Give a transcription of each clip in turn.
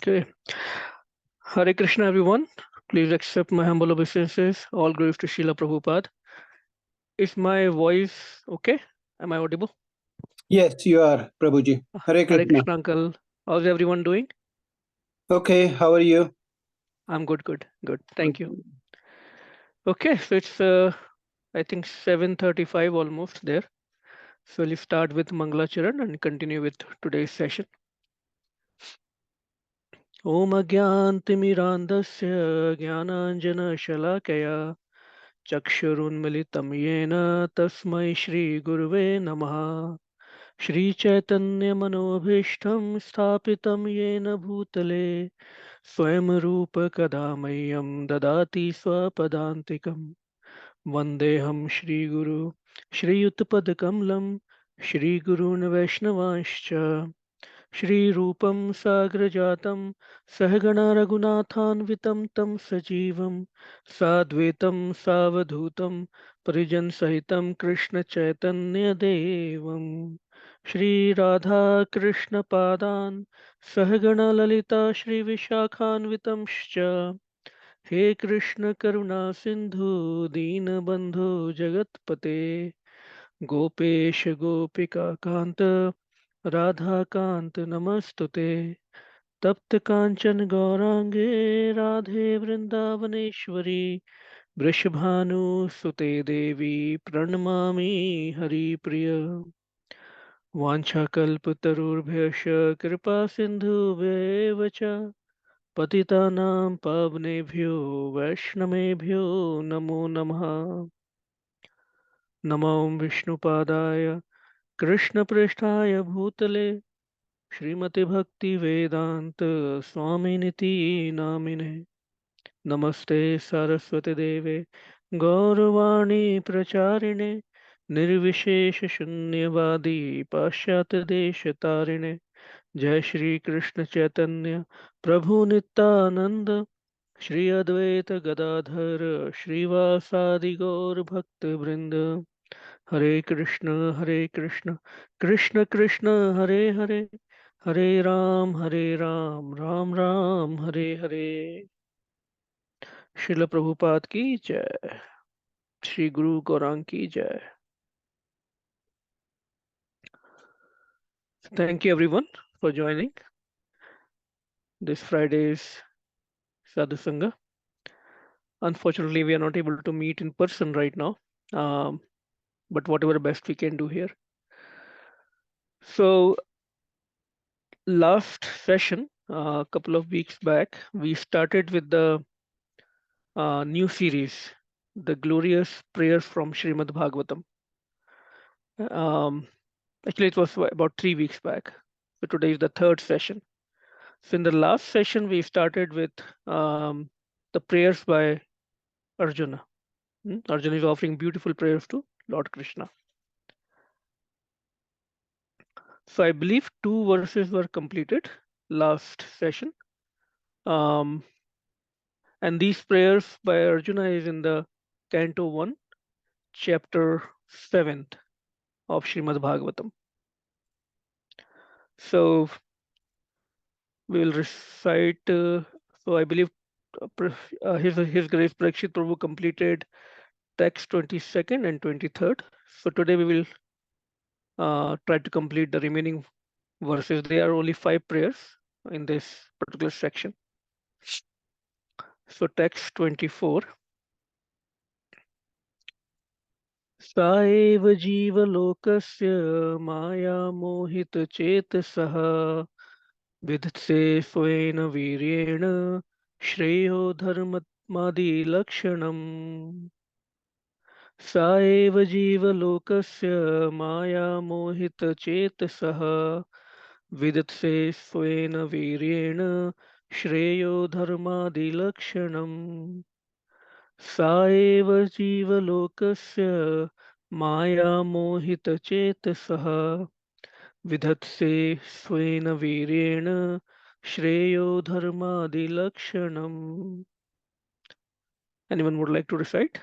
Okay. Hare Krishna, everyone. Please accept my humble obeisances. All glories to Srila Prabhupada. Is my voice okay? Am I audible? Yes, you are, Prabhuji. Hare Hare Krishna. Krishna, Uncle. How's everyone doing? Okay, how are you? I'm good, good, good. Thank you. Okay, so it's I think 7:35 almost there. So let's start with Mangalacharan and continue with today's session. Om Agyantimirandasya Jnananjana चक्षुरुन्मिलितं येन तस्मै श्रीगुरुवे नमः श्रीचैतन्यमनोभीष्टं स्थापितं येन भूतले स्वयं रूपकदा मह्यं ददाति स्वपदान्तिकं वन्देऽहं श्रीगुरु श्रीयुतपदकमलं श्रीगुरून् वैष्णवांश्च श्रीरूपं साग्रजातं सहगण रघुनाथान्वितं तं सजीवं साद्वैतं सावधूतं परिजनसहितं कृष्णचैतन्यदेवं श्रीराधाकृष्णपादान् सहगण ललिता श्रीविशाखान्वितंश्च हे कृष्ण करुणा सिन्धु दीनबन्धु जगत्पते गोपेश गोपिका कान्त राधाकान्त नमस्तुते तप्त कांचन गौरांगे राधे वृंदावनेश्वरी वृषभानुसुते देवी प्रणमामि हरिप्रिय वाञ्छाकल्पतरुर्भ्यश्च कृपा सिन्धुभ्येव च पतितानां पावनेभ्यो वैष्णवेभ्यो नमो नमः नमो विष्णुपादाय कृष्णपृष्ठाय भूतले श्रीमते भक्ति वेदांत स्वामिनिति नामिने नमस्ते सरस्वती देवे गौरवाणी प्रचारिणे निर्विशेष शून्यवादी पाश्चात्य देश तारिणे जय श्री कृष्ण चैतन्य प्रभु नित्यानंद श्री अद्वैत गदाधर श्रीवासादि गौर भक्त वृंद हरे कृष्ण कृष्ण कृष्ण हरे हरे हरे राम राम राम हरे हरे श्रील प्रभुपाद की जय श्री गुरु गौरांग की जय Thank you everyone for joining this Friday's Sadhu Sangha. Unfortunately, we are not able to meet in person right now, um, but whatever best we can do here. So last session, a couple of weeks back, we started with the new series, The Glorious Prayers from Srimad Bhagavatam. Um, Actually, it was about 3 weeks back. So today is the third session. So in the last session, we started with the prayers by Arjuna. Arjuna is offering beautiful prayers to Lord Krishna. So I believe 2 verses were completed last session. Um, and these prayers by Arjuna is in the Canto 1, Chapter 7 of Srimad Bhagavatam. So we will recite. So I believe His Grace Parikshit Prabhu completed text 22nd and 23rd. So today we will try to complete the remaining verses. There are only 5 prayers in this particular section. So text 24. सा एव जीवलोकस्य मायामोहितचेतसः विधत्से स्वेन वीर्येण श्रेयो धर्ममादिलक्षणम् सा एव जीवलोकस्य मायामोहितचेतसः विदत्से स्वेन वीर्येण श्रेयो धर्मादिलक्षणम् सा एव जीवलोकस्य मायामोहितचेतसः विधत्से स्वेन वीर्येण श्रेयो धर्मादिलक्षणम्. Anyone would like to recite?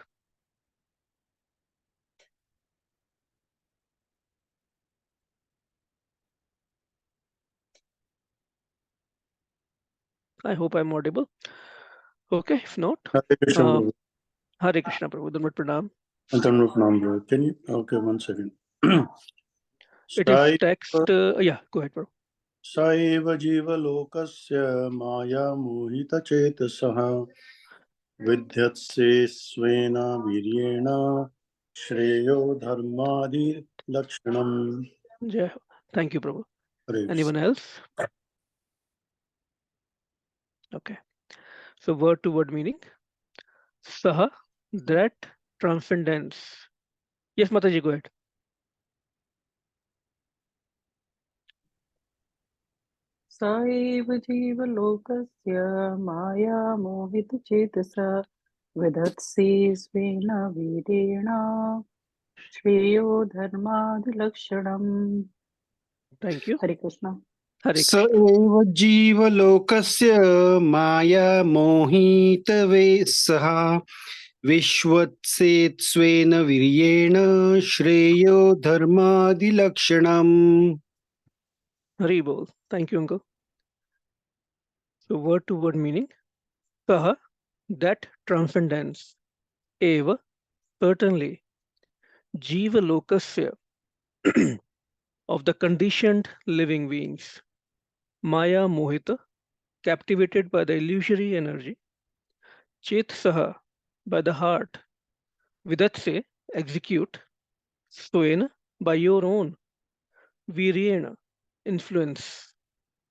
I hope I'm audible. Okay, if not, Hare Krishna, uh, Prabhu. Hare Krishna Prabhu, Dhanvat Pranam. Antanupnam, Prabhu. Can you? Okay, 1 second. It is Sai text, yeah, go ahead, Prabhu. Saiva Jiva Lokasya Maya Mohita Chetasah Vidyatse Svena Viryena Shreyo Dharmadi Lakshanam. Jai Ho. Thank you, Prabhu. Hare Krishna. Anyone else? Okay. So word to word meaning. Saha, that transcendence. Yes, Mataji, go ahead. स एव जीवलोकस्य मायामोहितचेतसा विधत्से स्वेन वीरेण श्रेयो धर्मादिलक्षणम्. Thank you. Hare Krishna. Hare स Krishna. एव जीवलोकस्य माया मोहितवे सः विश्वत्सेत्स्वेन वीर्येण श्रेयो धर्मादिलक्षणम्. Hari Bol. Thank you, Uncle. So word to word meaning. Saha, that transcendence. Eva, certainly. Jiva lokasya, of the conditioned living beings. Maya mohita, captivated by the illusory energy. Chet saha, by the heart. Vidatse, execute. Swena, by your own. Viryena, influence.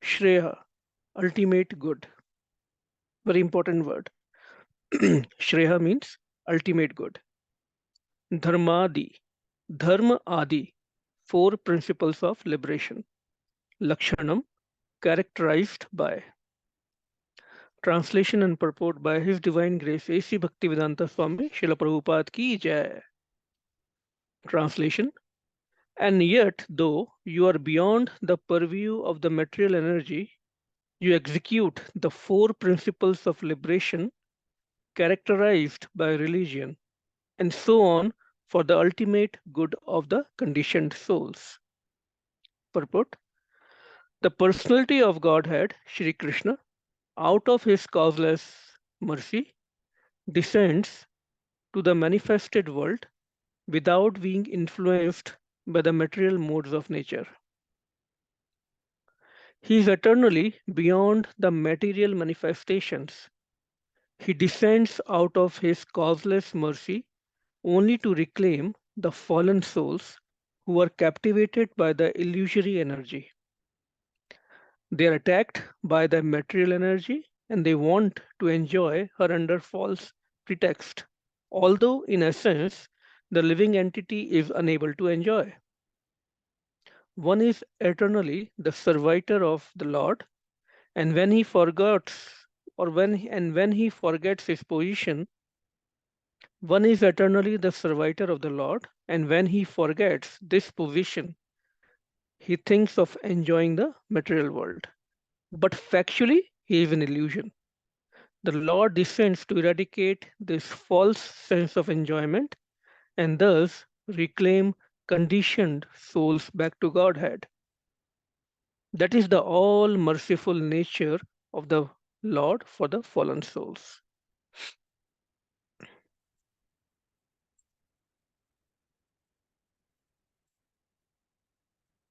Shreya, ultimate good. Very important word. Shreya means ultimate good. Dharmadi, dharma adi, four principles of liberation. Lakshanam, characterized by. Translation and purport by His Divine Grace A.C. Bhaktivedanta Swami Srila Prabhupada Ki Jai. Translation. And yet, though you are beyond the purview of the material energy, you execute the four principles of liberation characterized by religion, and so on for the ultimate good of the conditioned souls. Purport. The personality of Godhead, Shri Krishna, out of his causeless mercy, descends to the manifested world without being influenced by the material modes of nature. He is eternally beyond the material manifestations. He descends out of his causeless mercy only to reclaim the fallen souls who are captivated by the illusory energy. They are attacked by the material energy and they want to enjoy her under false pretext, although in essence, the living entity is unable to enjoy. One is eternally the servitor of the Lord, and when he forgets when he forgets his position, one is eternally the servitor of the Lord, and when he forgets this position, he thinks of enjoying the material world. But factually, he is an illusion. The Lord descends to eradicate this false sense of enjoyment and thus reclaim conditioned souls back to Godhead. That is the all merciful nature of the Lord for the fallen souls.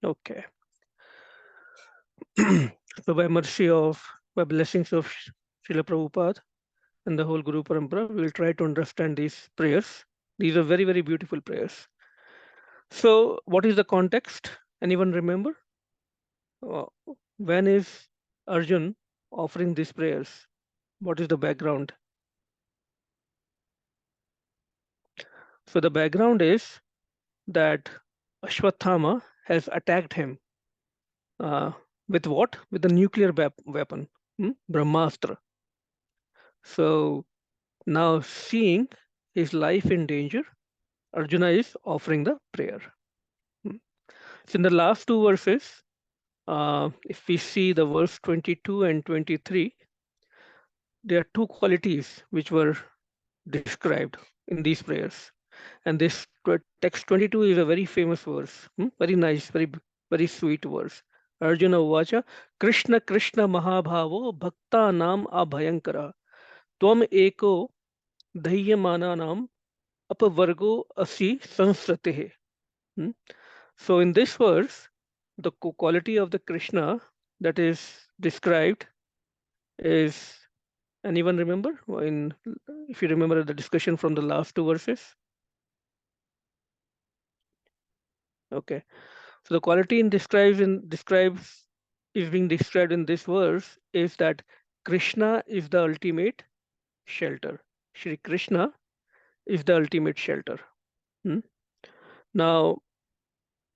Okay. So by blessings of Srila Prabhupada and the whole Guru Parampara, we will try to understand these prayers. These are very, very beautiful prayers. So what is the context? Anyone remember? Uh, when is Arjun offering these prayers? What is the background? So the background is that Ashwathama has attacked him uh, with what? With the nuclear weapon, Brahmastra. So now seeing his life in danger, Arjuna is offering the prayer. Hmm. So in the last two verses, if we see the verse 22 and 23, there are two qualities which were described in these prayers. And this text 22 is a very famous verse, very nice, very sweet verse. Arjuna Uvacha Krishna Krishna Mahabhavo Bhaktanam Abhayankara Tvam Eko Dahyamananam Apavargo Asi Sansrate. So in this verse, the quality of the Krishna that is described is, anyone remember? If you remember the discussion from the last two verses? Okay. So the quality is being described in this verse is that Krishna is the ultimate shelter. Shri Krishna is the ultimate shelter. Hmm? Now,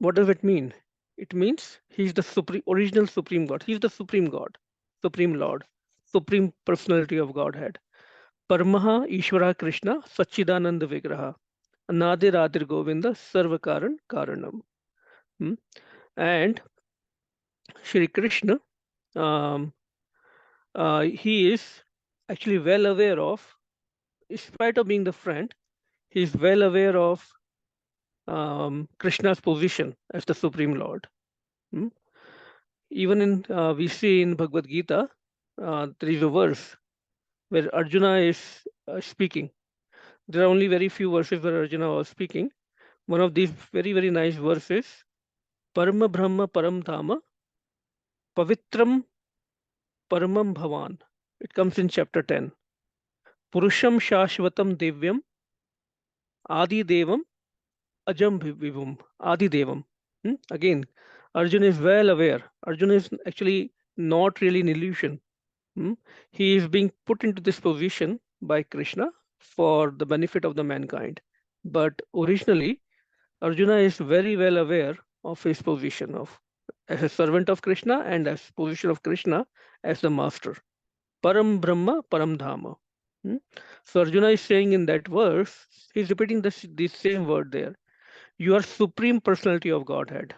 what does it mean? It means he's the original supreme God. He's the supreme God, supreme Lord, supreme personality of Godhead. Paramaha Ishvara Krishna Sachidananda Vigraha Anadir Adir Govinda Sarvakaran Karanam. And Shri Krishna, um, he is actually well aware of, in spite of being the friend, he is well aware of Krishna's position as the Supreme Lord. Even we see in Bhagavad Gita, there is a verse where Arjuna is speaking. There are only very few verses where Arjuna was speaking. One of these very, very nice verses, Parama Brahma Param Dhama, Pavitram Paramam Bhavan. It comes in chapter 10. Purusham Shashvatam Devyam Adi Devam Ajam Vibhum Adi Devam. Again, Arjuna is well aware. Arjuna is actually not really an illusion. He is being put into this position by Krishna for the benefit of the mankind. But originally, Arjuna is very well aware of his position of as a servant of Krishna and as position of Krishna as the master. Param Brahma, Param Dhama. So Arjuna is saying in that verse, he's repeating this same word there. You are supreme personality of Godhead,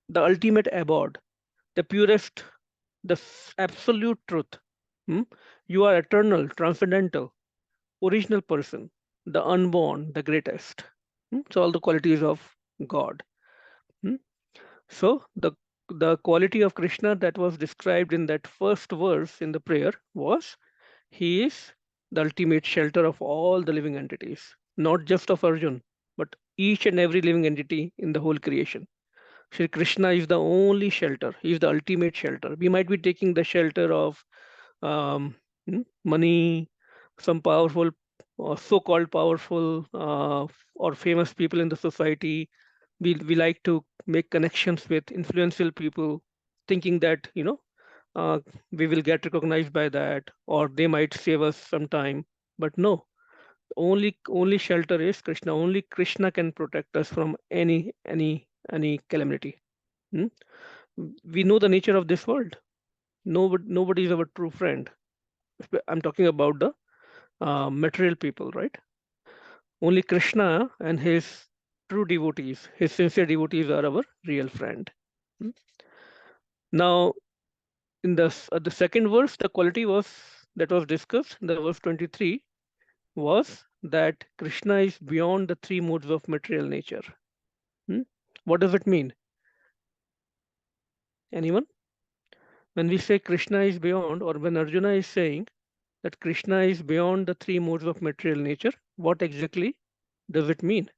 the ultimate abode, the purest, the absolute truth. You are eternal, transcendental, original person, the unborn, the greatest. So all the qualities of God. So the quality of Krishna that was described in that first verse in the prayer was he is the ultimate shelter of all the living entities, not just of Arjun, but each and every living entity in the whole creation. Shri Krishna is the only shelter. He is the ultimate shelter. We might be taking the shelter of money, some powerful or so-called powerful or famous people in the society. We like to make connections with influential people, thinking that we will get recognized by that, or they might save us sometime. But no, only shelter is Krishna. Only Krishna can protect us from any calamity. We know the nature of this world. Nobody is our true friend. I'm talking about the material people, right? Only Krishna and his true devotees, his sincere devotees, are our real friend. Now, in the second verse, the quality that was discussed, the verse 23, was that Krishna is beyond the three modes of material nature. What does it mean? Anyone? When we say Krishna is beyond, or when Arjuna is saying that Krishna is beyond the three modes of material nature, what exactly does it mean?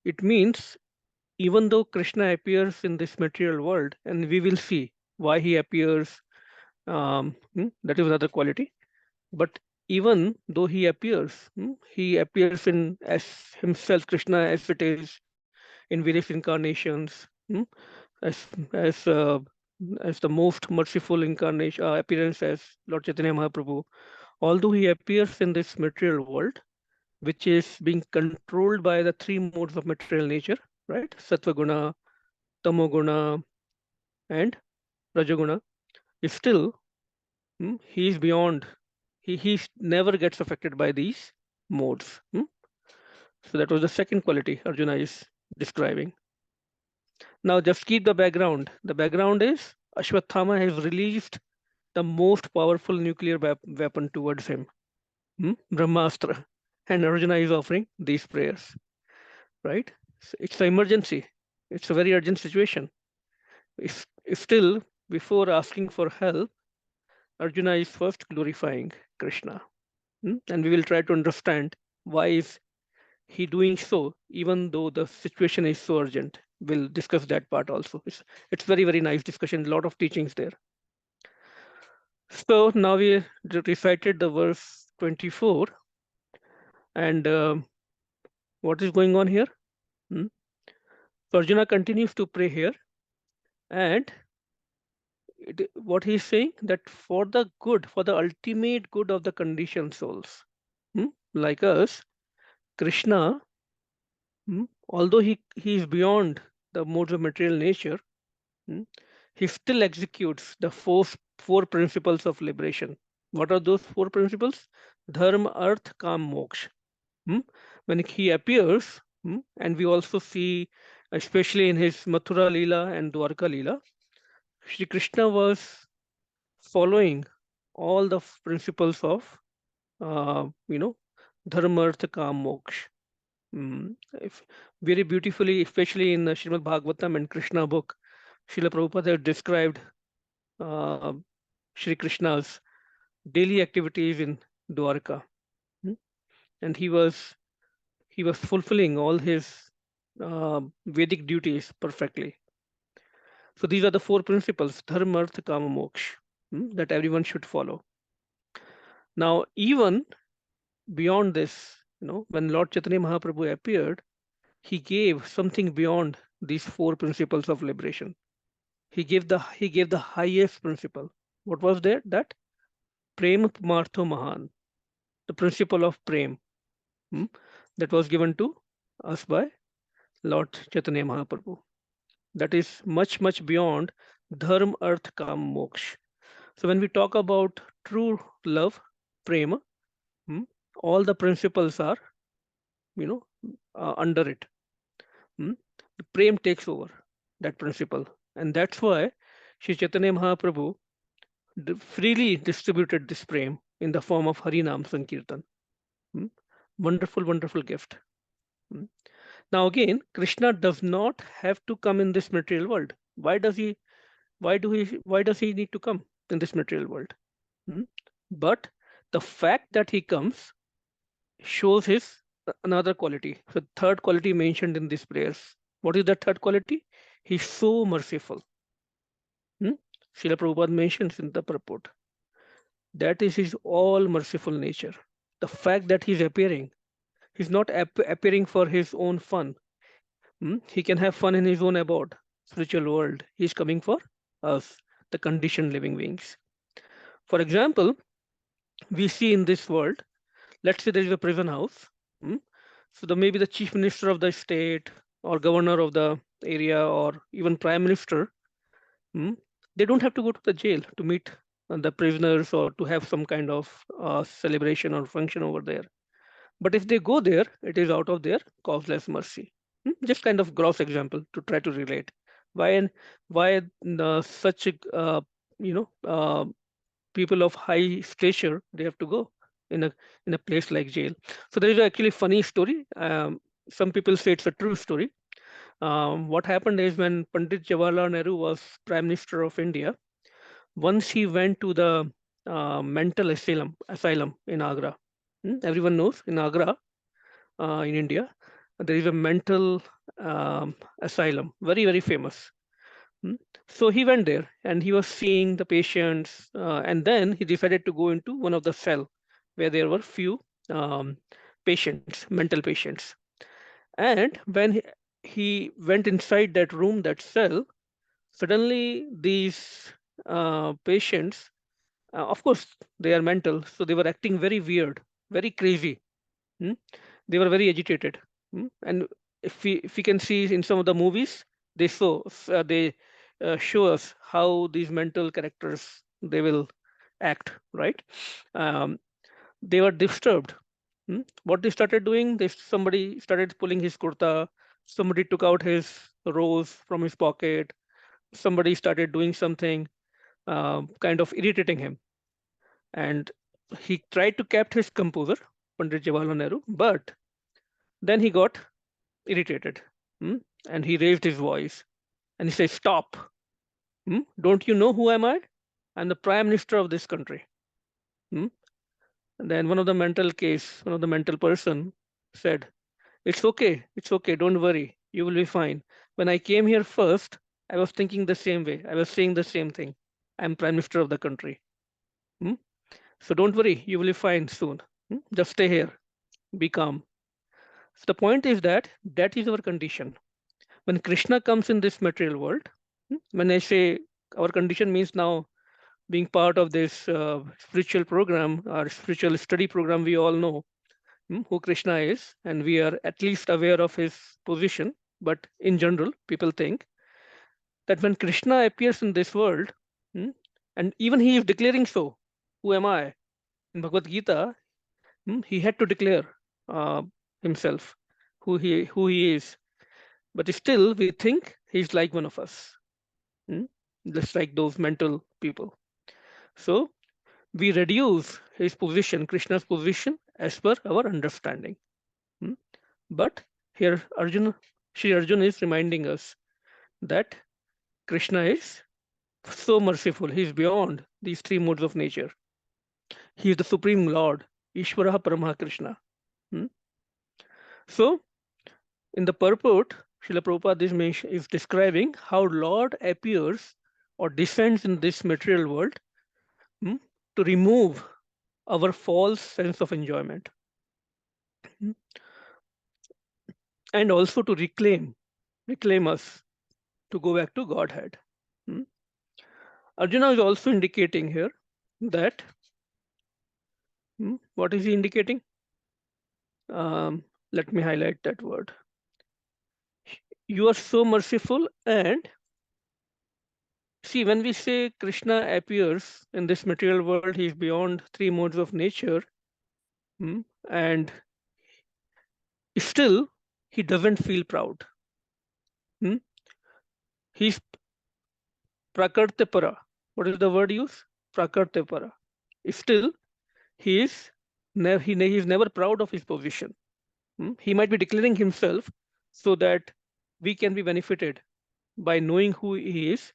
It means even though Krishna appears in this material world, and we will see why he appears, that is another quality. But even though he appears in as himself, Krishna, as it is in various incarnations, as as uh, as the most merciful incarnation appearance as Lord Chaitanya Mahaprabhu. Although he appears in this material world, which is being controlled by the three modes of material nature, right? Sattva guna, Tamo guna, and Rajaguna, is still he is beyond. He never gets affected by these modes. So that was the second quality Arjuna is describing. Now just keep the background. The background is Ashwatthama has released the most powerful nuclear weapon towards him, Brahmastra, and Arjuna is offering these prayers, right? So it's an emergency. It's a very urgent situation. If still, before asking for help, Arjuna is first glorifying Krishna. And we will try to understand why is he doing so, even though the situation is so urgent. We'll discuss that part also. It's very, very nice discussion, a lot of teachings there. So now we recited the verse 24. And what is going on here? So Arjuna continues to pray here. And what he's saying, that for the good, for the ultimate good of the conditioned souls, like us, Krishna, although he is beyond the modes of material nature, he still executes the four principles of liberation. What are those four principles? Dharma, Arth, Kam, Moksha. When he appears, and we also see, especially in his Mathura Leela and Dwarka Leela, Shri Krishna was following all the principles of, Dharma, Artha, Kam, Moksha. Very beautifully, especially in the Srimad Bhagavatam and Krishna book, Srila Prabhupada has described uh, Shri Krishna's daily activities in Dwarka. And he was fulfilling all his Vedic duties perfectly. So these are the four principles, Dharma, Artha, Kama, Moksha, that everyone should follow. Now, even beyond this, when Lord Chaitanya Mahaprabhu appeared, he gave something beyond these four principles of liberation. He gave the highest principle. What was there? That Prem Martho Mahan, the principle of Prem, that was given to us by Lord Chaitanya Mahaprabhu. That is much, much beyond Dharma, Arth, Kam, Moksha. So when we talk about true love, Prema, all the principles are, under it. The Prem takes over that principle. And that's why Sri Chaitanya Mahaprabhu freely distributed this Prem in the form of Harinam Sankirtan. Wonderful, wonderful gift. Now again, Krishna does not have to come in this material world. Why does he need to come in this material world? But the fact that he comes shows his another quality. So third quality mentioned in these prayers. What is that third quality? He's so merciful. Srila Prabhupada mentions in the purport. That is his all merciful nature. The fact that he's appearing, he's not appearing for his own fun. He can have fun in his own abode, spiritual world. He's coming for us, the conditioned living beings. For example, we see in this world, let's say there is a prison house. So maybe the chief minister of the state or governor of the area or even prime minister, they don't have to go to the jail to meet the prisoners or to have some kind of celebration or function over there. But if they go there, it is out of their causeless mercy. Just kind of gross example to try to relate. Why such people of high stature, they have to go in a place like jail. So there is actually a funny story. Some people say it's a true story. What happened is when Pandit Jawaharlal Nehru was Prime Minister of India, once he went to the mental asylum in Agra. Everyone knows in Agra, in India, there is a mental asylum, very, very famous. So he went there and he was seeing the patients, and then he decided to go into one of the cell where there were few patients, mental patients. And when he went inside that room, that cell, suddenly these patients, of course, they are mental, so they were acting very weird, very crazy. They were very agitated. And if we can see in some of the movies, they show us how these mental characters, they will act, right? They were disturbed. What they started doing, somebody started pulling his kurta, somebody took out his rose from his pocket, somebody started doing something kind of irritating him. And he tried to keep his composure, Pandit Jawaharlal Nehru, but then he got irritated. And he raised his voice and he said, "Stop. Don't you know who am I? I'm the Prime Minister of this country." Hmm? And then one of the mental person said, it's okay, don't worry, you will be fine. When I came here first, I was thinking the same way. I was saying the same thing. I'm Prime Minister of the country. Hmm? So don't worry, you will be fine soon. Just stay here, be calm. So the point is that is our condition. When Krishna comes in this material world, when I say our condition means now being part of this spiritual program or spiritual study program, we all know who Krishna is, and we are at least aware of his position. But in general, people think that when Krishna appears in this world, hmm, and even he is declaring so, who am I? In Bhagavad Gita, he had to declare uh, himself, who he is. But still, we think he's like one of us, hmm, just like those mental people. So we reduce his position, Krishna's position, as per our understanding. Hmm. But here Sri Arjuna is reminding us that Krishna is so merciful. He is beyond these three modes of nature. He is the Supreme Lord, Ishvara Paramaha Krishna. Hmm. So, in the purport, Srila Prabhupada is describing how Lord appears or descends in this material world hmm, to remove our false sense of enjoyment hmm, and also to reclaim us to go back to Godhead. Hmm. Arjuna is also indicating here that what is he indicating? Let me highlight that word. You are so merciful, and see, when we say Krishna appears in this material world, he is beyond three modes of nature, and still he doesn't feel proud. He's prakartipara. What is the word used? Prakartipara. Still, he is he is never proud of his position. He might be declaring himself so that we can be benefited by knowing who he is,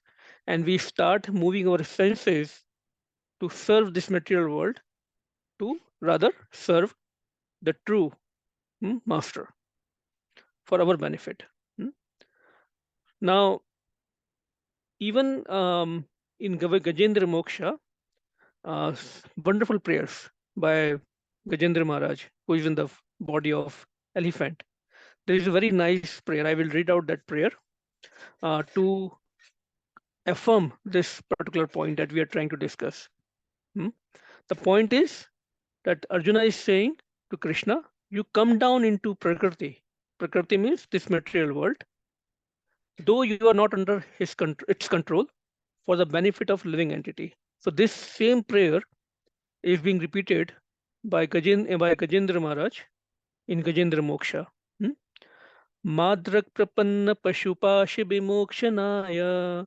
and we start moving our senses to serve this material world, to rather serve the true master for our benefit. Now, even in Gajendra Moksha, wonderful prayers by Gajendra Maharaj, who is in the body of elephant. There is a very nice prayer. I will read out that prayer to affirm this particular point that we are trying to discuss. The point is that Arjuna is saying to Krishna, you come down into Prakriti. Prakriti means this material world, though you are not under its control for the benefit of living entity. So this same prayer is being repeated by Gajendra Maharaj in Gajendra Moksha. Madrak prapanna pashupashi bimokshanaaya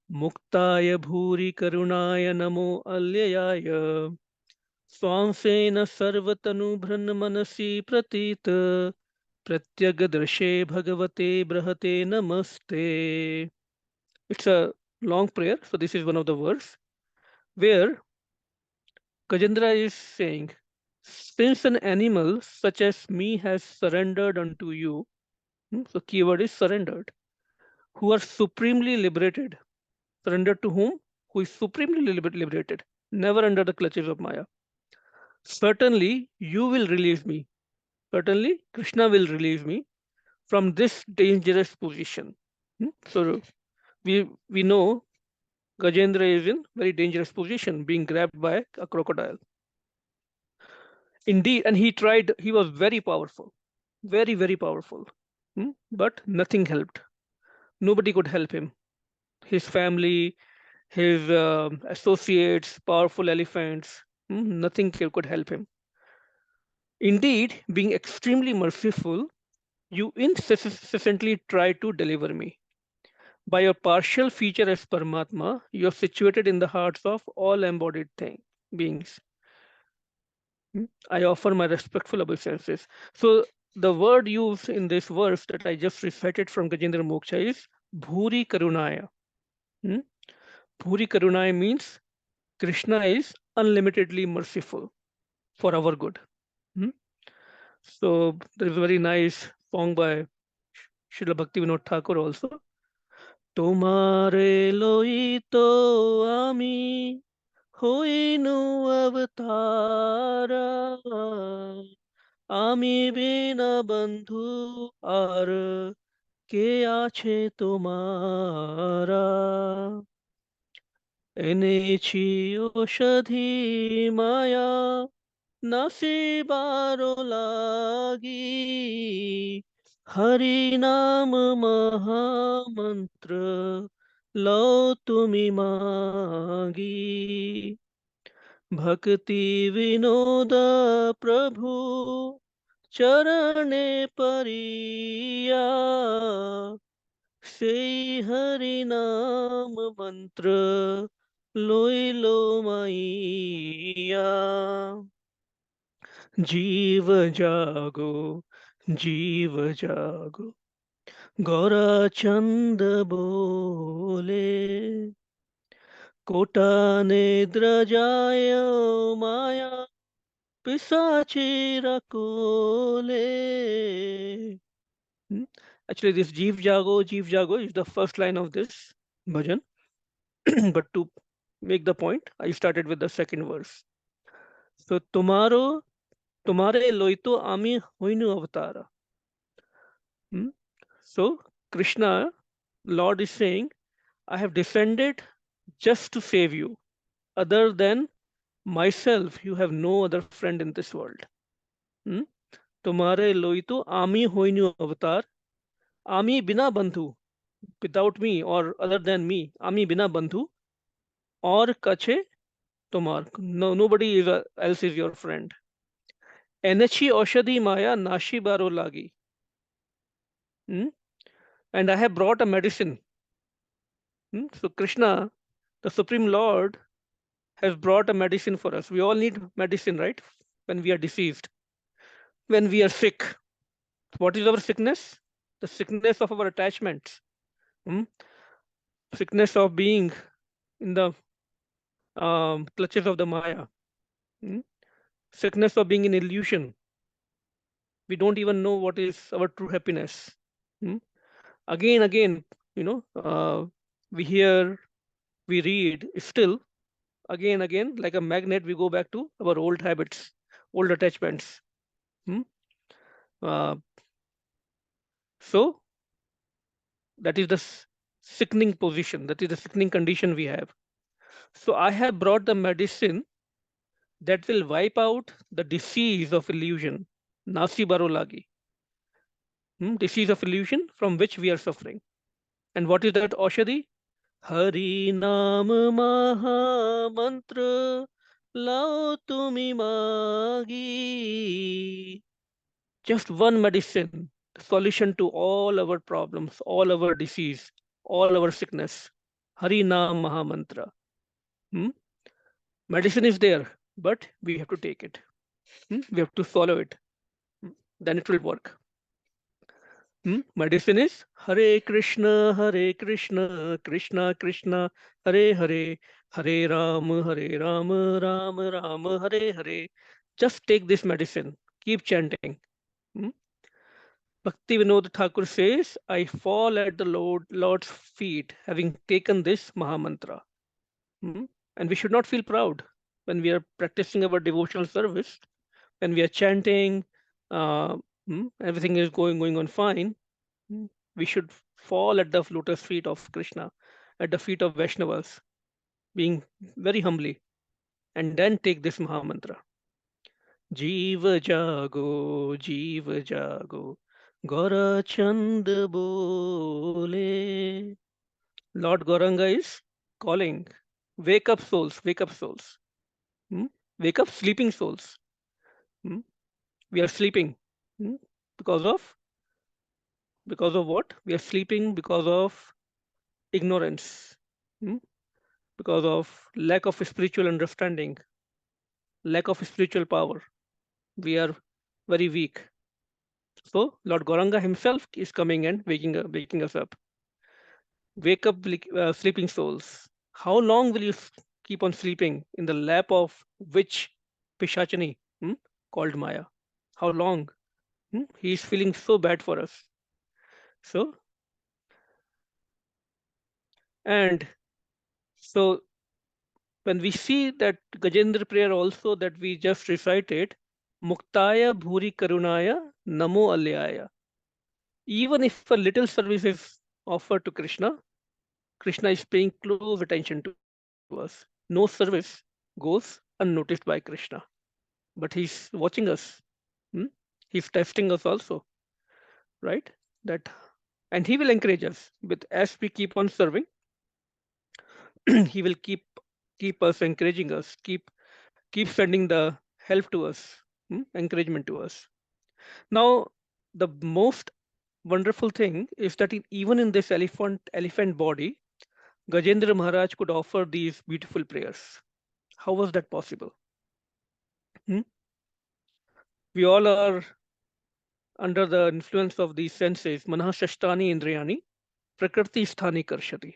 muktaaya bhuri karunaya namo alyaya स्वांसेन सर्वतनुभृन् मनसि प्रतीत प्रत्यगदर्शे भगवते बृहते नमस्ते. It's a long prayer, so this is one of the verse where Gajendra is saying, since an animal such as me has surrendered unto you, so keyword is surrendered, who are supremely liberated. Surrendered to whom? Who is supremely liberated, never under the clutches of Maya. Certainly, you will release me. Certainly, Krishna will release me from this dangerous position. So we know Gajendra is in very dangerous position, being grabbed by a crocodile. Indeed, and he was very powerful, very, very powerful. But nothing helped. Nobody could help him. His family, his associates, powerful elephants, nothing could help him. Indeed, being extremely merciful, you incessantly try to deliver me. By your partial feature as Paramatma, you are situated in the hearts of all embodied beings. I offer my respectful obeisances. So the word used in this verse that I just recited from Gajendra Moksha is Bhuri Karunaya. Hmm? Bhuri Karunaya means Krishna is unlimitedly merciful for our good. Hmm? So there is a very nice song by Srila Bhakti Vinod Thakur also. Tomare loito ami hoinu avatara আমি বিনা বন্ধু আর কে আছে তোমারা এনেছি ঔষধি মায়া নাসিবার লাগি হরি নাম মহামন্ত্র লও তুমি মাগি ভক্তি বিনোদ প্রভু চরণে পরিয়া সেই হরি নাম মন্ত্র লইল মাইয়া জীব জাগো জীব জাগো গৌরচন্দ বলে কোটা নিদ্র যায় মায়া পিসাচেরা কোলে. Actually, this Jeev Jago is the first line of this bhajan. But to make the point, I started with the second verse. So, tumare loito ami hoinu avatara. So, Krishna, Lord is saying, I have descended just to save you. Other than myself, you have no other friend in this world. Tumare loito ami hoinu avatar. Ami bina bandhu. Without me or other than me, ami bina bandhu, or kache tomar. No, nobody else is your friend. Enechi oshadi maya nashi baro lagi. And I have brought a medicine. So Krishna, the Supreme Lord, has brought a medicine for us. We all need medicine, right? When we are diseased, when we are sick. What is our sickness? The sickness of our attachments. Sickness of being in the clutches of the Maya. Sickness of being in illusion. We don't even know what is our true happiness. Again, we hear, we read, still, again, like a magnet, we go back to our old habits, old attachments. So that is the sickening position, that is the sickening condition we have. So I have brought the medicine that will wipe out the disease of illusion, nasi barolagi, disease of illusion from which we are suffering. And what is that aushadhi? Hari Naam Maha Mantra Lao Tumi Magi. Just one medicine, solution to all our problems, all our disease, all our sickness. Hari Naam Maha Mantra. Medicine is there, but we have to take it. We have to follow it. Then it will work. Medicine is Hare Krishna, Krishna Krishna, Hare Hare, Hare Ram, Ram Ram, Hare Hare. Just take this medicine. Keep chanting. Bhakti Vinod Thakur says, I fall at the Lord's feet, having taken this Mahamantra. And we should not feel proud when we are practicing our devotional service, when we are chanting, everything is going on fine. We should fall at the lotus feet of Krishna, at the feet of Vaishnavas, being very humbly, and then take this Mahamantra. Jeeva jago, Gora Chand bole. Lord Gauranga is calling. Wake up souls, wake up souls. Wake up sleeping souls. We are sleeping because of what? We are sleeping because of ignorance, because of lack of spiritual understanding, lack of spiritual power. We are very weak. So Lord Gauranga himself is coming and waking us up. Wake up, sleeping souls. How long will you keep on sleeping in the lap of which Pishachani called Maya? How long? He is feeling so bad for us. So, and so when we see that Gajendra prayer also that we just recited, Muktaya Bhuri Karunaya Namo Alyaya. Even if a little service is offered to Krishna, Krishna is paying close attention to us. No service goes unnoticed by Krishna, but he's watching us. Hmm? He's testing us also, right? That, and he will encourage us. With as we keep on serving, he will keep us encouraging us, keep sending the help to us, encouragement to us. Now, the most wonderful thing is that even in this elephant body, Gajendra Maharaj could offer these beautiful prayers. How was that possible? Hmm? We all are under the influence of these senses, manah shashtani indriyani, prakriti sthani karshati.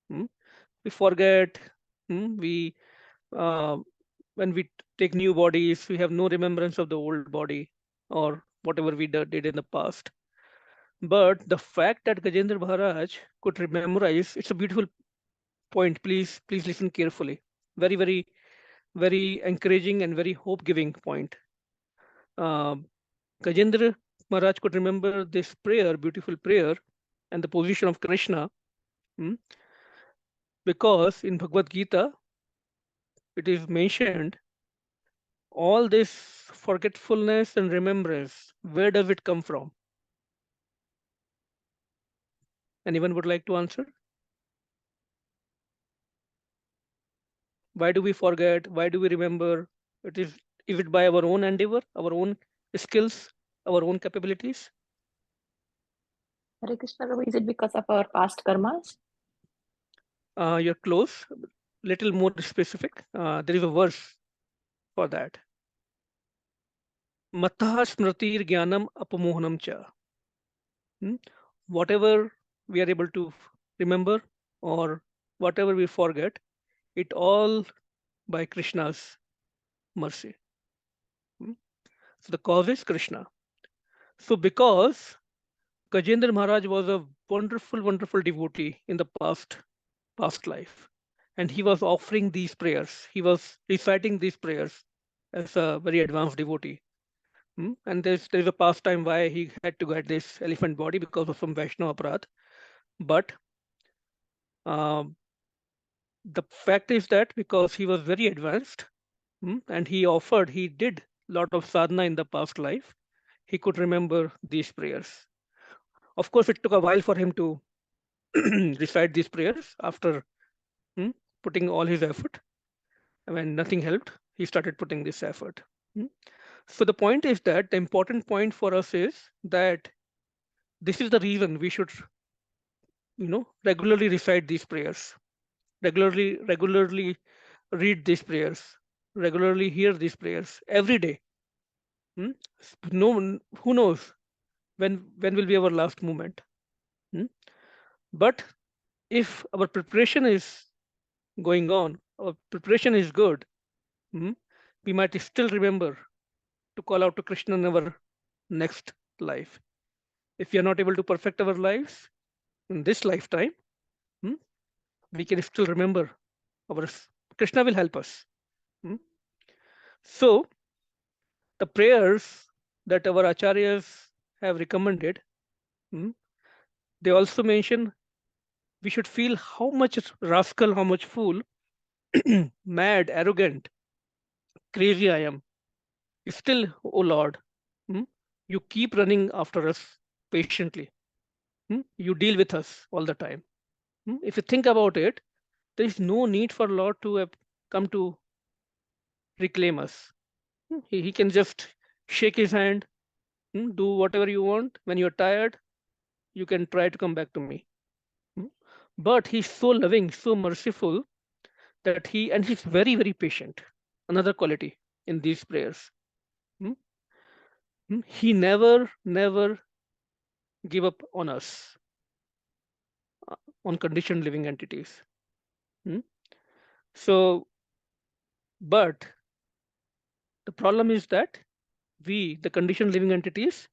Hmm? We forget, we uh, when we take new bodies, we have no remembrance of the old body or whatever we did in the past. But the fact that Gajendra Maharaj could memorize, it's a beautiful point. Please listen carefully. Very, very, very encouraging and very hope-giving point. Uh, Gajendra Maharaj could remember this prayer, beautiful prayer, and the position of Krishna, because in Bhagavad Gita, it is mentioned all this forgetfulness and remembrance, where does it come from? Anyone would like to answer? Why do we forget? Why do we remember? Is it by our own endeavor, our own skills, our own capabilities? Hare Krishna Prabhu, is it because of our past karmas? You're close, little more specific. There is a verse for that. Mattah smritir jnanam apamohanam cha. Whatever we are able to remember or whatever we forget, it all by Krishna's mercy. So the cause is Krishna. So because Gajendra Maharaj was a wonderful, wonderful devotee in the past life, and he was offering these prayers. He was reciting these prayers as a very advanced devotee. And there's a pastime why he had to get this elephant body because of some Vaishnava aparadh. But the fact is that because he was very advanced, and he did a lot of sadhana in the past life, he could remember these prayers. Of course, it took a while for him to recite these prayers after putting all his effort. When nothing helped, he started putting this effort. So the point is that the important point for us is that this is the reason we should, regularly recite these prayers, regularly read these prayers, regularly hear these prayers every day. No, who knows when will be our last moment? But if our preparation is going on, our preparation is good, we might still remember to call out to Krishna in our next life. If we are not able to perfect our lives in this lifetime, we can still remember our Krishna will help us. So the prayers that our acharyas have recommended, they also mention we should feel how much rascal, how much fool, mad, arrogant, crazy I am. Still, oh Lord, you keep running after us patiently. You deal with us all the time. If you think about it, there is no need for Lord to have come to reclaim us. He can just shake his hand, do whatever you want. When you're tired, you can try to come back to me. But he's so loving, so merciful that he's very, very patient. Another quality in these prayers. He never give up on us, on conditioned living entities. So, but the problem is that we, the conditioned living entities,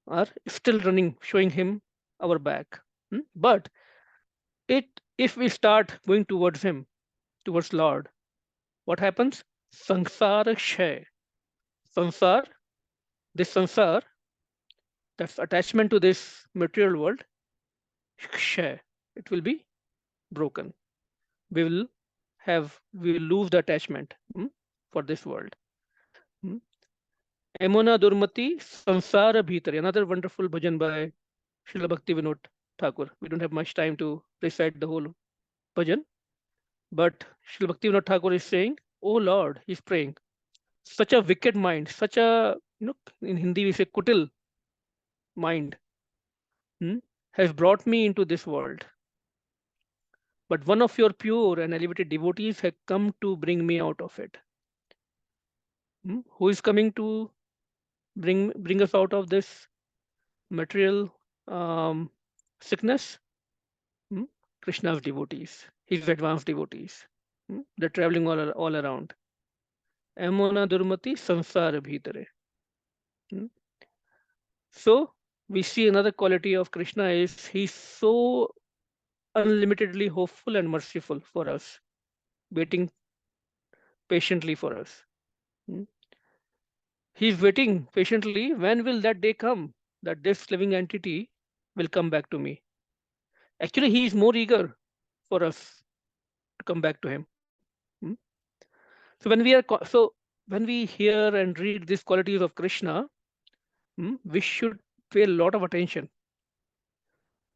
are still running, showing him our back. But if we start going towards him, towards Lord, what happens? Sansara Shay. Sansar, this sansar, that's attachment to this material world, Shay, it will be broken. We will we will lose the attachment for this world. Emona Durmati Sansara Bhitari, another wonderful bhajan by Srila Bhakti Vinod Thakur. We don't have much time to recite the whole bhajan, but Srila Bhakti Vinod Thakur is saying, "Oh Lord," he's praying, such a wicked mind, such a, in Hindi we say kutil mind, has brought me into this world. But one of your pure and elevated devotees has come to bring me out of it. Who is coming to bring us out of this material sickness? Krishna's devotees, his advanced devotees. They're traveling all around. Amona Durmati Sansara Bhitare. So we see another quality of Krishna is he's so unlimitedly hopeful and merciful for us, waiting patiently for us. He's waiting patiently. When will that day come that this living entity will come back to me? Actually, he is more eager for us to come back to him. So when we hear and read these qualities of Krishna, we should pay a lot of attention,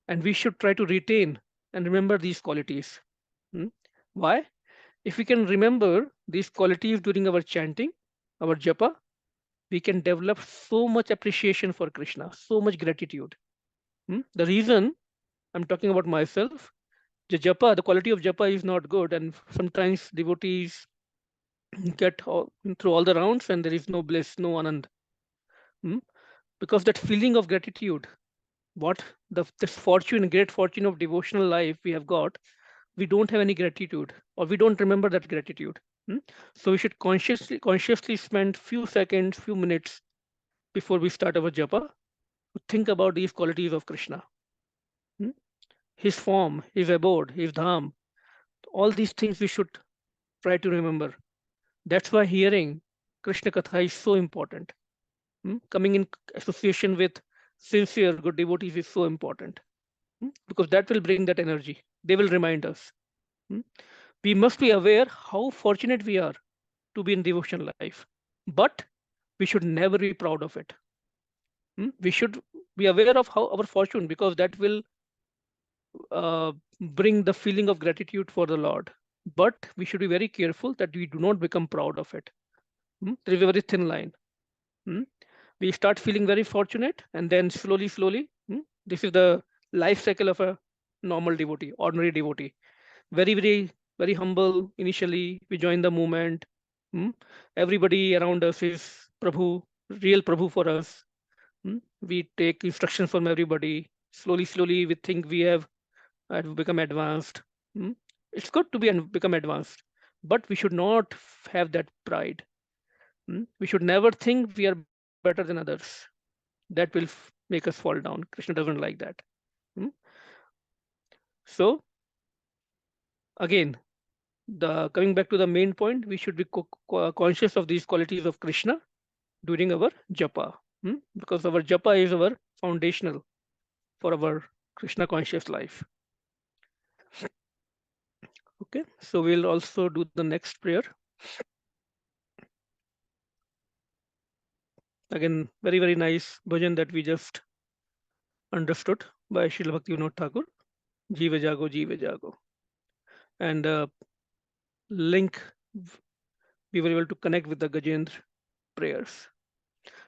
and we should try to retain and remember these qualities. Why? If we can remember these qualities during our chanting, our japa, we can develop so much appreciation for Krishna, so much gratitude. The reason I'm talking about myself, the quality of japa is not good, and sometimes devotees get through all the rounds and there is no bliss, no anand. Because that feeling of gratitude, what this fortune, great fortune of devotional life we have got, we don't have any gratitude, or we don't remember that gratitude. So we should consciously spend few seconds, few minutes before we start our japa to think about these qualities of Krishna. His form, his abode, his dham, all these things we should try to remember. That's why hearing Krishna Katha is so important. Coming in association with sincere good devotees is so important, because that will bring that energy. They will remind us. We must be aware how fortunate we are to be in devotional life, but we should never be proud of it. We should be aware of how our fortune, because that will bring the feeling of gratitude for the Lord. But we should be very careful that we do not become proud of it. There is a very thin line. We start feeling very fortunate, and then slowly, this is the life cycle of a normal devotee, ordinary devotee. Very humble initially. We join the movement. Everybody around us is Prabhu, real Prabhu for us. We take instructions from everybody. Slowly, we think we have become advanced. It's good to become advanced, but we should not have that pride. We should never think we are better than others. That will make us fall down. Krishna doesn't like that. So again, coming back to the main point, we should be conscious of these qualities of Krishna during our japa, because our japa is our foundational for our Krishna conscious life. Okay, so we'll also do the next prayer. Again, very nice bhajan that we just understood by Srila Bhakti Vinod Thakur, Jiva Jago, Jiva Jago. And link, we were able to connect with the Gajendra prayers.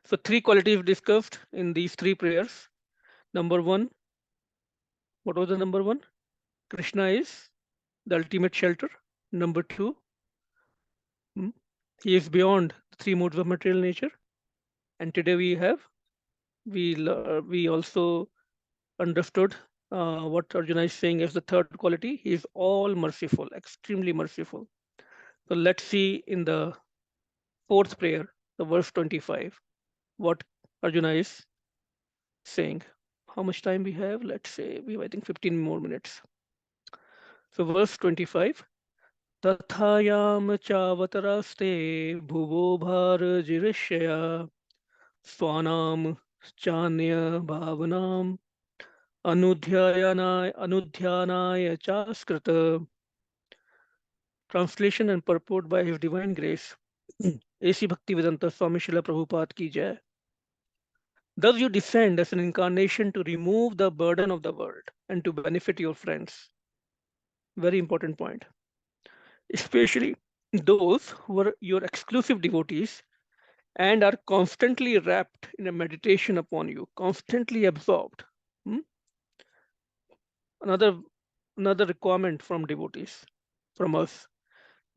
So 3 qualities discussed in these 3 prayers. Number 1, what was the number 1? Krishna is the ultimate shelter. Number 2, he is beyond the 3 modes of material nature. And today we also understood what Arjuna is saying as the third quality. He is all merciful, extremely merciful. So let's see in the fourth prayer, the verse 25, what Arjuna is saying. How much time we have? Let's say we have, I think, 15 more minutes. So verse 25. तथायाम चावतरास्ते भुवो भारजिरिष्यया स्वानाम चान्य भावनाम अनुध्यानाय चास्कृत. Translation and purport by His Divine Grace. A.C. Bhaktivedanta Swami Srila Prabhupada ki jai. Thus you descend as an incarnation to remove the burden of the world and to benefit your friends. Very important point. Especially those who are your exclusive devotees and are constantly wrapped in a meditation upon you, constantly absorbed. Another requirement from devotees, from us,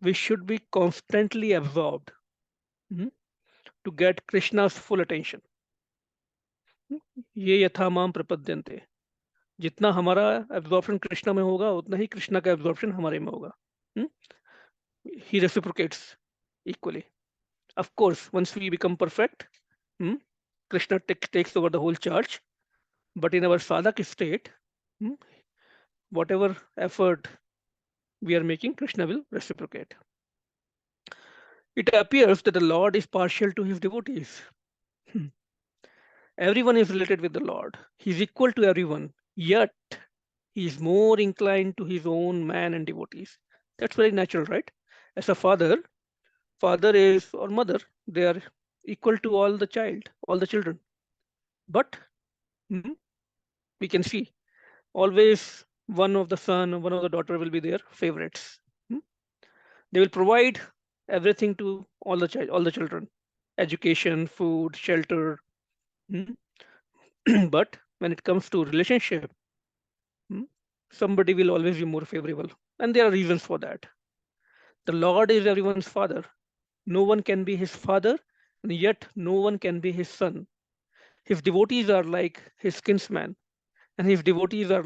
we should be constantly absorbed to get Krishna's full attention. ये यथा माम प्रपद्यन्ते. जितना हमारा absorption Krishna में होगा उतना ही कृष्णा का एब्जॉर्प्शन हमारे में होगा. He reciprocates equally. Of course, once we become perfect, Krishna takes over the whole charge. But in our sadhak state, whatever effort we are making, Krishna will reciprocate. It appears that the Lord is partial to his devotees. Everyone is related with the Lord. He is equal to everyone, yet he is more inclined to his own man and devotees. That's very natural, right? As a father is or mother, they are equal to all the children. But we can see always one of the son or one of the daughter will be their favorites. They will provide everything to all the children, education, food, shelter. But when it comes to relationship, somebody will always be more favorable, and there are reasons for that. The Lord is everyone's father. No one can be his father, and yet no one can be his son. His devotees are like his kinsmen, and his devotees are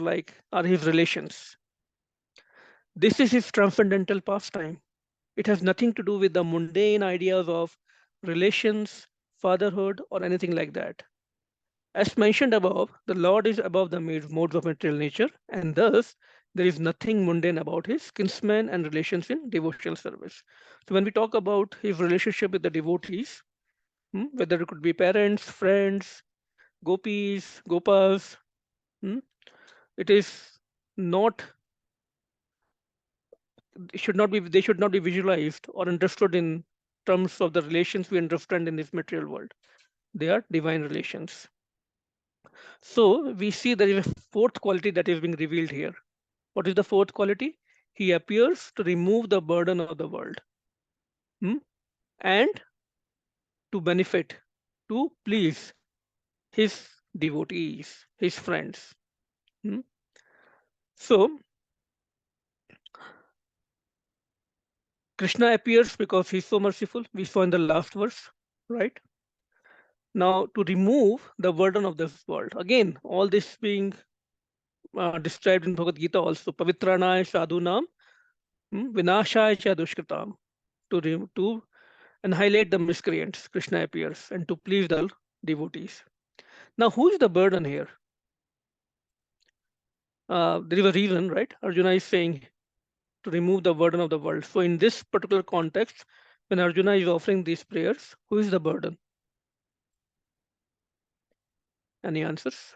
his relations. This is his transcendental pastime. It has nothing to do with the mundane ideas of relations, fatherhood, or anything like that. As mentioned above, the Lord is above the modes of material nature, and thus there is nothing mundane about his kinsmen and relations in devotional service. So when we talk about his relationship with the devotees, whether it could be parents, friends, gopis, gopas, it is not, they should not be visualized or understood in terms of the relations we understand in this material world. They are divine relations. So we see there is a fourth quality that is being revealed here. What is the fourth quality? He appears to remove the burden of the world and to benefit, to please his devotees, his friends. So Krishna appears because he's so merciful. We saw in the last verse, right? Now, to remove the burden of this world, again, all this being described in Bhagavad Gita also, Pavitranaya Sadhunam, Vinashaya Cha Dushkritam, to annihilate the miscreants, Krishna appears, and to please the devotees. Now, who is the burden here? There is a reason, right? Arjuna is saying to remove the burden of the world. So in this particular context, when Arjuna is offering these prayers, who is the burden? Any answers?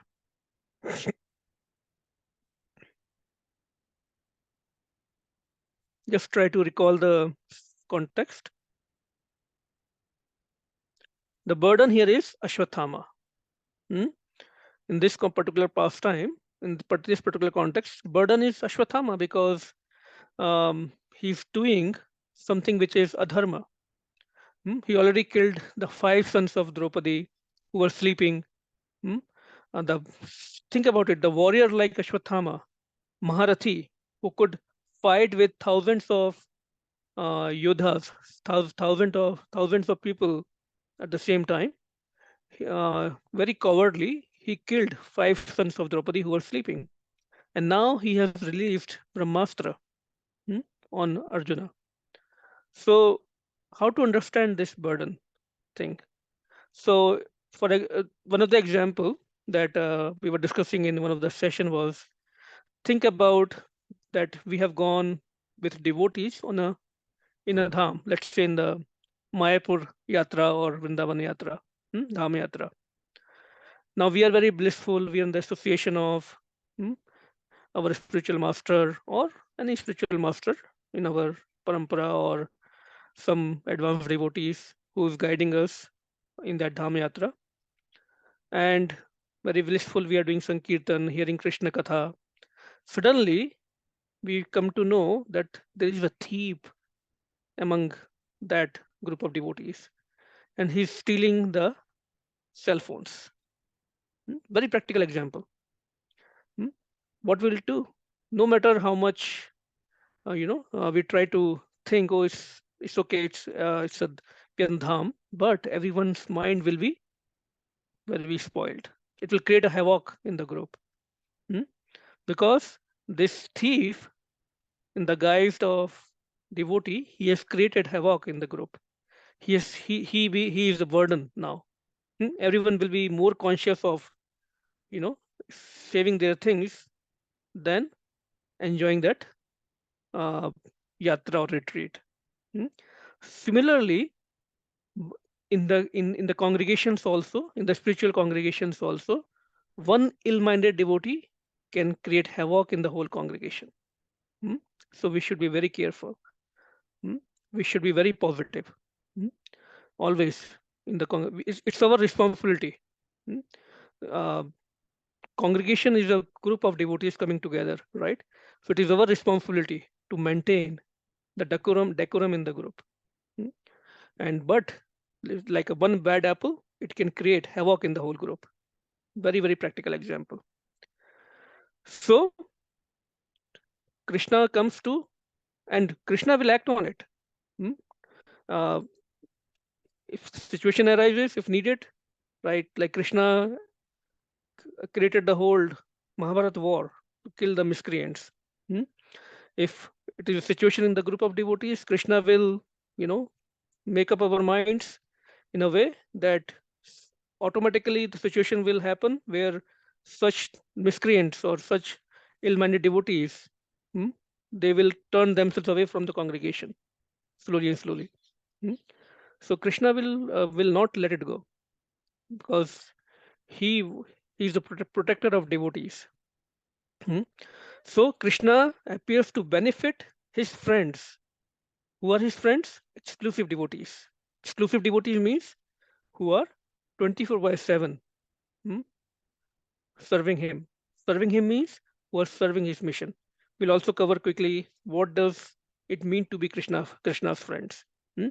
Just try to recall the context. The burden here is Ashwathama. In this particular pastime, in this particular context, burden is Ashwathama because he's doing something which is adharma. He already killed the 5 sons of Draupadi who were sleeping. Think about it, the warrior like Ashwathama, Maharathi, who could fight with thousands of yodhas, thousands of people at the same time. very cowardly, he killed 5 sons of Draupadi who were sleeping. And now he has released Brahmastra, hmm, on Arjuna. So, how to understand this burden thing? So, one of the example that we were discussing in one of the session was, think about that we have gone with devotees on a in a dham, let's say in the Mayapur Yatra or Vrindavan Yatra, Dham Yatra. Now we are very blissful. We are in the association of hmm, our spiritual master or any spiritual master in our parampara or some advanced devotees who is guiding us in that Dham Yatra. And very blissful, we are doing Sankirtan, hearing Krishna Katha. Suddenly, we come to know that there is a thief among that group of devotees, and he's stealing the cell phones. Very practical example. Hmm? What will it do? No matter how much we try to think, oh, it's okay, it's a Gandham, but everyone's mind will be spoiled. It will create a havoc in the group, hmm? Because this thief, in the guise of devotee, he has created havoc in the group. He is the burden now. Everyone will be more conscious of you know saving their things than enjoying that uh, yatra or retreat. Hmm? Similarly, in the congregations also, in the spiritual congregations also, one ill-minded devotee can create havoc in the whole congregation. Hmm? So we should be very careful. Hmm? We should be very positive. Hmm? Always it's our responsibility. Hmm? Uh, Congregation is a group of devotees coming together, right? So it is our responsibility to maintain the decorum in the group. Hmm? And but like a one bad apple, it can create havoc in the whole group. Very practical example. So Krishna comes to, and Krishna will act on it. Hmm? Uh, if situation arises, if needed, right? Like Krishna created the whole Mahabharata war to kill the miscreants. Hmm? If it is a situation in the group of devotees, Krishna will, you know, make up our minds in a way that automatically the situation will happen where such miscreants or such ill-minded devotees, hmm, they will turn themselves away from the congregation slowly and slowly. Hmm. So Krishna will not let it go because he he is the protector of devotees. Hmm. So Krishna appears to benefit his friends. Who are his friends? Exclusive devotees. Exclusive devotees means who are 24 by 7, hmm, serving him. Serving him means who are serving his mission. We'll also cover quickly what does it mean to be Krishna's friends. Hmm?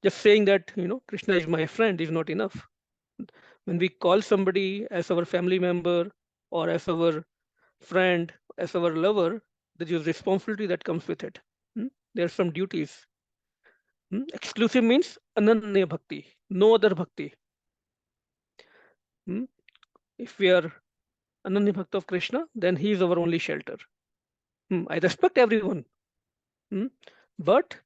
Just saying that Krishna is my friend is not enough. When we call somebody as our family member or as our friend, as our lover, there is responsibility that comes with it. Hmm? There are some duties. Exclusive means ananya bhakti, no other bhakti. Hmm? If we are Ananya Bhakta of Krishna, then he is our only shelter. I respect everyone, hmm, but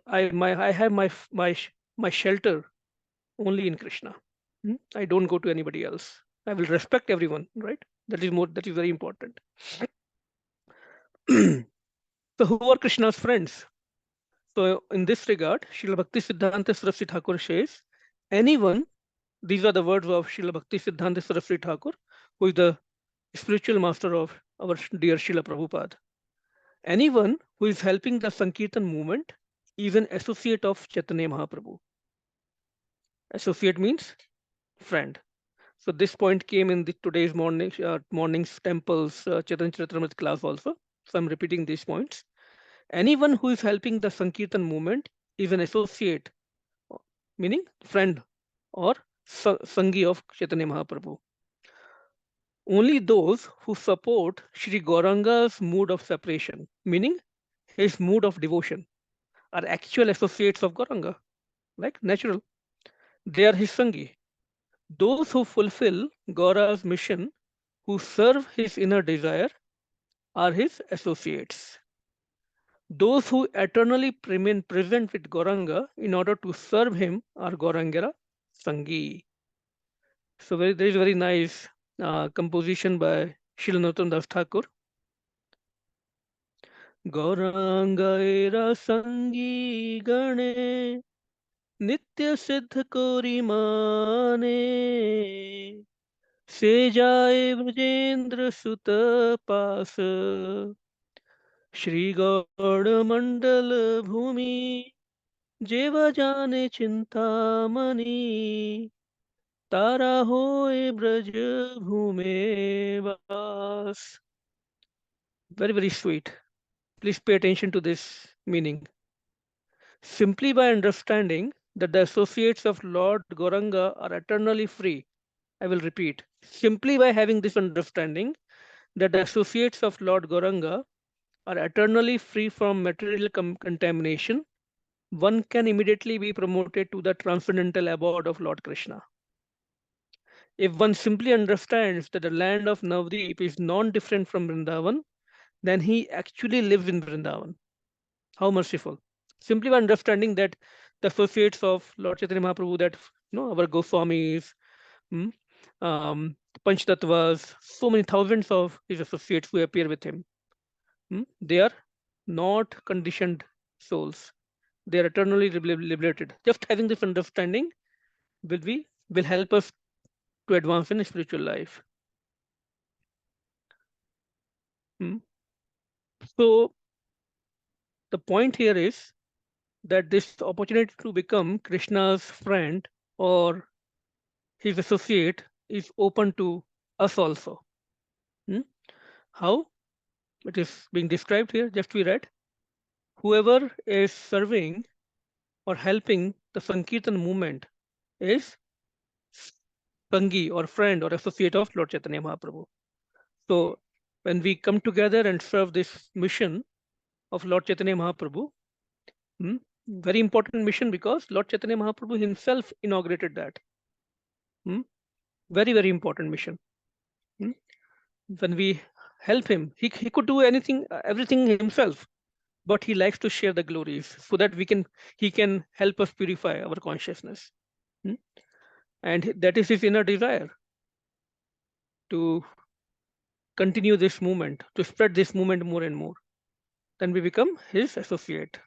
I have my shelter only in Krishna. I don't go to anybody else. I will respect everyone, right? That is very important. So who are Krishna's friends? So in this regard, Srila Bhakti Siddhanta Saraswati Thakur says, anyone, these are the words of Srila Bhakti Siddhanta Saraswati Thakur, who is the spiritual master of our dear Srila Prabhupada. Anyone who is helping the Sankirtan movement is an associate of Chaitanya Mahaprabhu. Associate means friend. So this point came in today's morning's temple's Chaitanya Charitamrita class also. So I'm repeating these points. Anyone who is helping the Sankirtan movement is an associate, meaning friend or Sangi of Chaitanya Mahaprabhu. Only those who support Sri Gauranga's mood of separation, meaning his mood of devotion, are actual associates of Gauranga, like natural. They are his Sangi. Those who fulfill Gaura's mission, who serve his inner desire, are his associates. Those who eternally remain present with Gauranga in order to serve him are Gaurangara Sangi. So there is very nice composition by Shilanatan Das Thakur. Gauranga Sangi Gane Nitya Siddha Kori Mane Se Jaye Vrajendra Sutta Pas Shri Gaur Mandal Bhumi Jeva Jane Chintamani Tara Hoye Braj Bhume Vas. Very, very sweet. Please pay attention to this meaning. Simply by understanding that the associates of Lord Gauranga are eternally free. I will repeat. Simply by having this understanding that the associates of Lord Gauranga are eternally free from material contamination, one can immediately be promoted to the transcendental abode of Lord Krishna. If one simply understands that the land of Navdeep is non-different from Vrindavan, then he actually lives in Vrindavan. How merciful. Simply by understanding that the associates of Lord Chaitanya Mahaprabhu, that our Goswamis, hmm, Panchtattvas, so many thousands of his associates who appear with him, they are not conditioned souls. They are eternally liberated. Just having this understanding will help us to advance in spiritual life. So the point here is that this opportunity to become Krishna's friend or his associate is open to us also. How? It is being described here, just we read. Whoever is serving or helping the Sankirtan movement is Sangi or friend or associate of Lord Chaitanya Mahaprabhu. So when we come together and serve this mission of Lord Chaitanya Mahaprabhu, very important mission because Lord Chaitanya Mahaprabhu himself inaugurated that. Very, very important mission. When we help him, he could do anything, everything himself, but he likes to share the glories so that he can help us purify our consciousness. And that is his inner desire to continue this movement, to spread this movement more and more. Then we become his associate,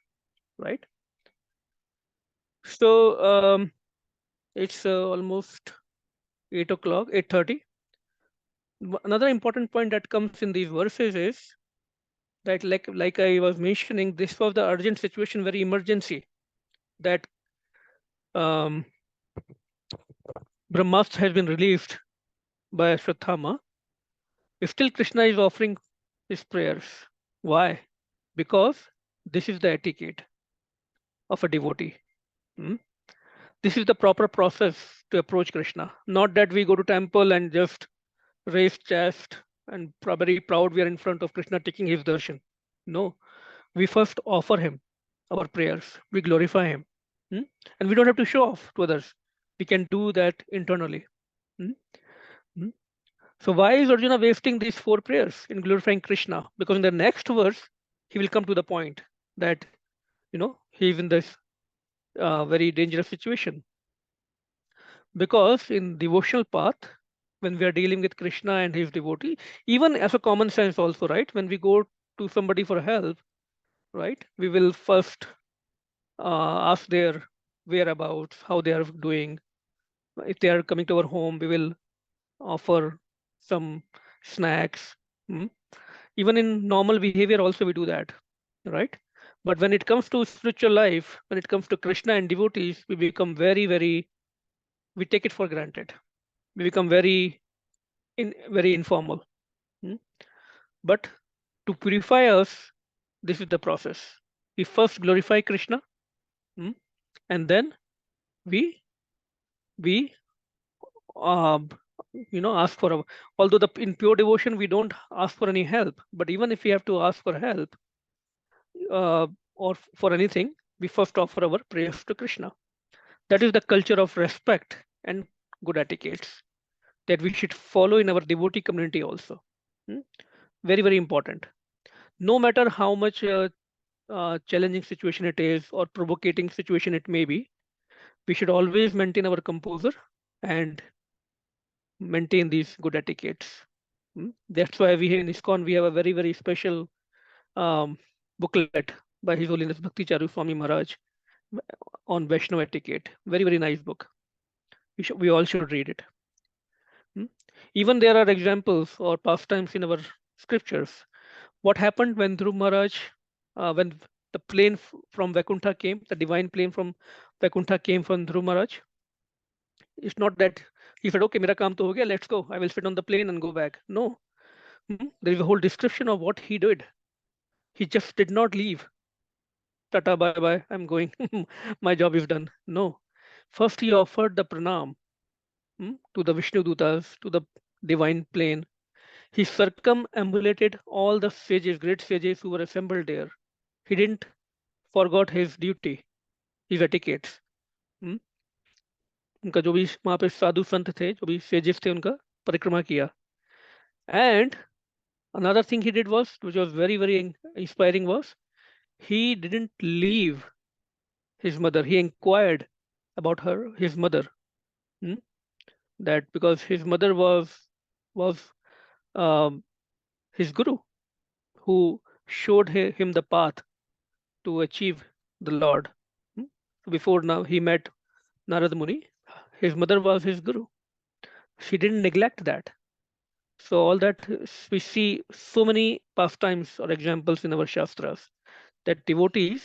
right? So it's almost 8 o'clock, 8:30. Another important point that comes in these verses is that, like I was mentioning, this was the urgent situation, very emergency, that Brahmastra has been released by Ashwatthama. Still Krishna is offering his prayers. Why? Because this is the etiquette of a devotee. This is the proper process to approach Krishna. Not that we go to temple and just raise chest and very proud we are in front of Krishna taking his darshan. No, we first offer him our prayers. We glorify him. And we don't have to show off to others. We can do that internally. So why is Arjuna wasting these 4 prayers in glorifying Krishna? Because in the next verse, he will come to the point that, he is in this very dangerous situation. Because in devotional path, when we are dealing with Krishna and his devotee, even as a common sense also, right? When we go to somebody for help, right? We will first ask their whereabouts, how they are doing. If they are coming to our home, we will offer some snacks. Even in normal behavior also we do that, right? But when it comes to spiritual life, when it comes to Krishna and devotees, we become we take it for granted. We become very informal. But to purify us, this is the process. We first glorify Krishna, and then we ask for although in pure devotion we don't ask for any help, but even if we have to ask for help or for anything, we first offer our prayers to Krishna. That is the culture of respect and good etiquettes that we should follow in our devotee community also. Hmm? Very, very important. No matter how much challenging situation it is or provocating situation it may be, we should always maintain our composure and maintain these good etiquettes. That's why we in ISKCON we have a very, very special um, booklet by His Holiness Bhakti Charu Swami Maharaj on Vaishnava etiquette. Very, very nice book. We all should read it. Hmm? Even there are examples or pastimes in our scriptures. What happened when Dhruv Maharaj, when the plane from Vaikuntha came, the divine plane from Vaikuntha came from Dhruv Maharaj? It's not that he said, okay, mera kaam to ho gaya, let's go. I will sit on the plane and go back. No. There is a whole description of what he did. He just did not leave. Tata, bye bye, I'm going. My job is done. No. First, he offered the pranam to the Vishnu Dutas, to the divine plane. He circumambulated all the sages, great sages who were assembled there. He didn't forgot his duty, his etiquettes. हम्म, उनका जो भी वहां पे साधु संत थे, जो भी sages थे, उनका परिक्रमा किया. And another thing he did was, which was very, very inspiring, was he didn't leave his mother. He inquired about his mother. hmm, That because his mother was um, his guru, who showed him the path to achieve the Lord. Hmm? Before now, he met Narad Muni. His mother was his guru. She didn't neglect that. So all that we see so many pastimes or examples in our shastras that devotees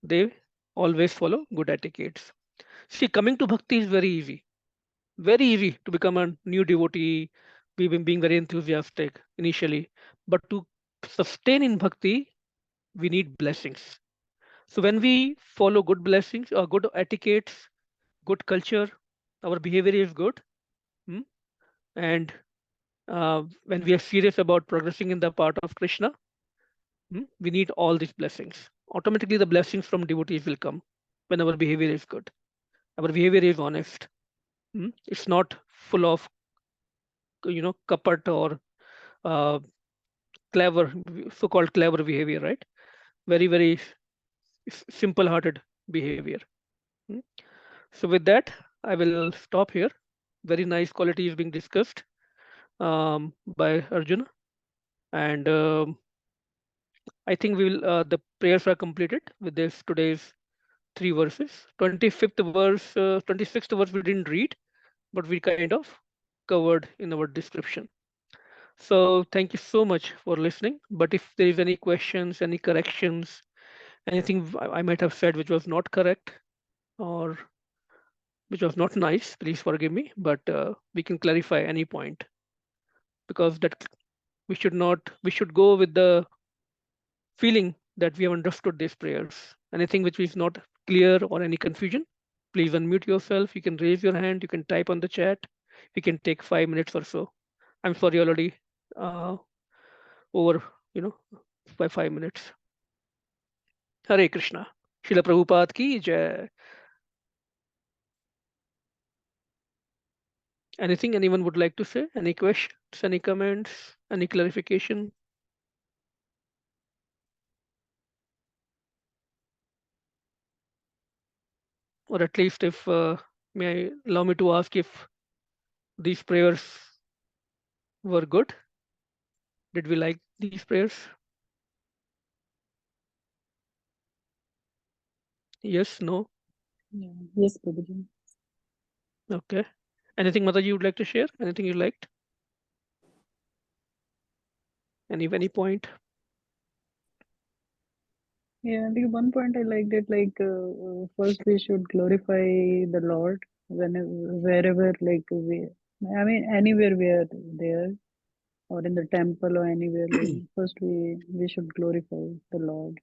they always follow good etiquettes. See, coming to bhakti is very easy to become a new devotee, being very enthusiastic initially, but to sustain in bhakti, we need blessings. So when we follow good blessings or good etiquettes, good culture, our behavior is good. hmm, And when we are serious about progressing in the part of Krishna, we need all these blessings. Automatically, the blessings from devotees will come when our behavior is good. Our behavior is honest. It's not full of, kapat or uh, clever, so-called clever behavior, right? Very, very simple-hearted behavior. Mm. So with that, I will stop here. Very nice quality is being discussed by Arjuna, and I think we will. The prayers are completed with this today's three verses. 25th verse, 26th verse we didn't read, but we kind of covered in our description. So thank you so much for listening. But if there is any questions, any corrections, anything I might have said which was not correct or which was not nice, please forgive me. But we can clarify any point, because that we should go with the feeling that we have understood these prayers. Anything which is not clear or any confusion, please unmute yourself. You can raise your hand. You can type on the chat. We can take 5 minutes or so. I'm sorry, already uh, over, by 5 minutes. Hare Krishna. Srila Prabhupada ki jai. Anything anyone would like to say? Any questions? Any comments? Any clarification? Or at least if may I allow me to ask if these prayers were good? Did we like these prayers? Yes, no? Yeah. Yes, Prabhuji. Okay. Anything, Mother, you would like to share? Anything you liked? Any point? Yeah, the one point I liked it, like first we should glorify the Lord wherever, like I mean, anywhere we are there, or in the temple or anywhere. Like first we should glorify the Lord.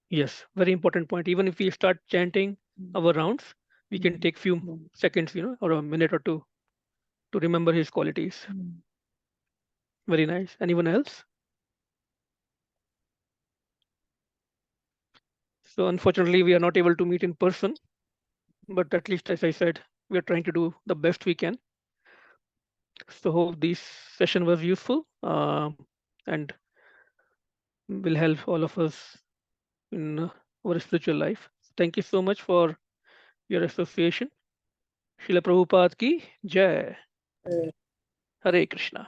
Yes, very important point. Even if we start chanting our rounds, we can take few Yeah. seconds, or a minute or two to remember his qualities. Very nice. Anyone else? So unfortunately, we are not able to meet in person, but at least, as I said, we are trying to do the best we can. So hope this session was useful and will help all of us in our spiritual life. Thank you so much for your association. Srila Prabhupada ki Jai. Hare Krishna.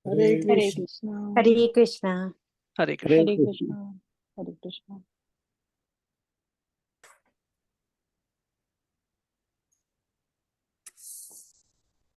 Hare Hare Hare Krishna. Hare Krishna. Hare Krishna. Hare Krishna. Hare Krishna.